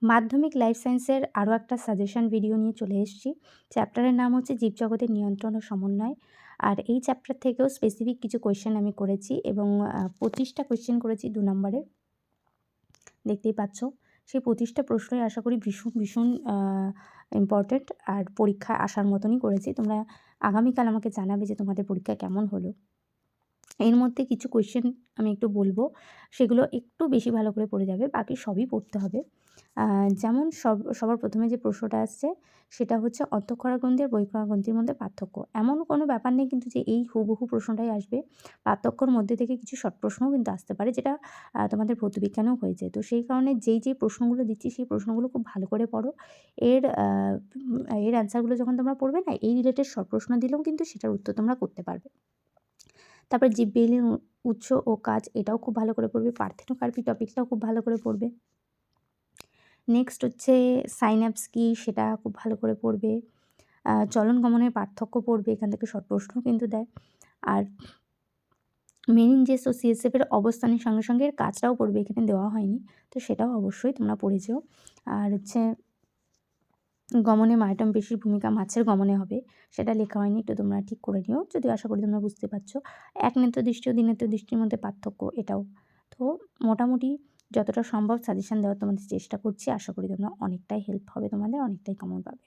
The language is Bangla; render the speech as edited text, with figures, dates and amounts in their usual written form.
মাধ্যমিক লাইফ সায়েন্সের আরও একটা সাজেশন ভিডিও নিয়ে চলে এসেছি। চ্যাপ্টারের নাম হচ্ছে জীবজগতের নিয়ন্ত্রণ ও সমন্বয়। আর এই চ্যাপ্টার থেকেও স্পেসিফিক কিছু কোয়েশ্চেন আমি করেছি এবং 25টা কোয়েশ্চেন করেছি 2 নম্বরের। দেখতেই পাচ্ছ। সেই 25টা প্রশ্নই আশা করি ভীষণ, ভীষণ ইম্পর্টেন্ট আর পরীক্ষায় আসার মতনই করেছি। তোমরা আগামীকাল আমাকে জানাবে যে তোমাদের পরীক্ষা কেমন হলো। এর মধ্যে কিছু কোয়েশ্চেন আমি একটু বলবো, সেগুলো একটু বেশি ভালো করে পড়ে যাবে, বাকি সবই পড়তে হবে। যেমন সবার প্রথমে যে প্রশ্নটা আসছে সেটা হচ্ছে অন্তঃক্ষরা গ্রন্থি আর বহিঃক্ষরা গ্রন্থির মধ্যে পার্থক্য। এমন কোনো ব্যাপার নেই কিন্তু যে এই হুবহু প্রশ্নটাই আসবে। পার্থক্যর মধ্যে থেকে কিছু শর্ট প্রশ্নও কিন্তু আসতে পারে, যেটা তোমাদের ভৌতবিজ্ঞানেও হয়েছে। তো সেই কারণে যেই প্রশ্নগুলো দিচ্ছি সেই প্রশ্নগুলো খুব ভালো করে পড়ো। এর অ্যান্সারগুলো যখন তোমরা পড়বে না, এই রিলেটেড শর্ট প্রশ্ন দিলেও কিন্তু সেটার উত্তর তোমরা করতে পারবে। তারপর জীববিজ্ঞানের উৎস ও কাজ, এটাও খুব ভালো করে পড়বে। পার্থেনোকার্পি টপিকটাও খুব ভালো করে পড়বে। নেক্সট হচ্ছে সাইন্যাপস কী, সেটা খুব ভালো করে পড়বে। চলন গমনের পার্থক্য পড়বে, এখান থেকে শর্ট প্রশ্নও কিন্তু দেয়। আর মেনিনজেস ও সিএসএফ এর অবস্থানের সঙ্গে, সঙ্গে এর কাজটাও পড়বে, এখানে দেওয়া হয়নি। তো সেটাও অবশ্যই তোমরা পড়ে যেও। আর হচ্ছে গমনে মায়োটম পেশির ভূমিকা মাছের গমনে হবে, সেটা লেখা হয়নি, একটু তোমরা ঠিক করে নিও। যদিও আশা করি তোমরা বুঝতে পারছো। একনেত্রদৃষ্টি ও দ্বিনেত্রদৃষ্টির মধ্যে পার্থক্য, এটাও। তো মোটামুটি যতটা সম্ভব সাজেশন দেওয়ার তোমাদের চেষ্টা করছি। আশা করি তোমরা অনেকটাই হেল্প হবে, তোমাদের অনেকটাই কমন পাবে।